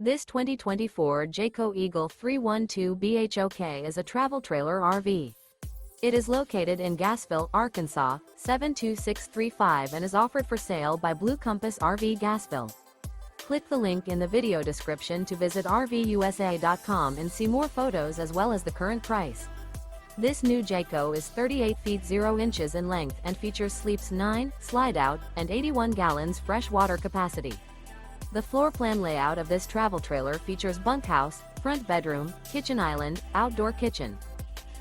This 2024 Jayco Eagle 312 BHOK is a travel trailer RV. It is located in Gassville, Arkansas, 72635 and is offered for sale by Blue Compass RV Gassville. Click the link in the video description to visit RVUSA.com and see more photos as well as the current price. This new Jayco is 38 feet 0 inches in length and features sleeps 9, slide-out, and 81 gallons fresh water capacity. The floor plan layout of this travel trailer features bunkhouse, front bedroom, kitchen island, outdoor kitchen.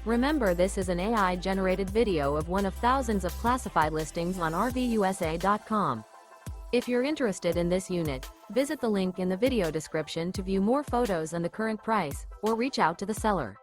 Remember, this is an AI-generated video of one of thousands of classified listings on RVUSA.com. If you're interested in this unit, visit the link in the video description to view more photos and the current price, or reach out to the seller.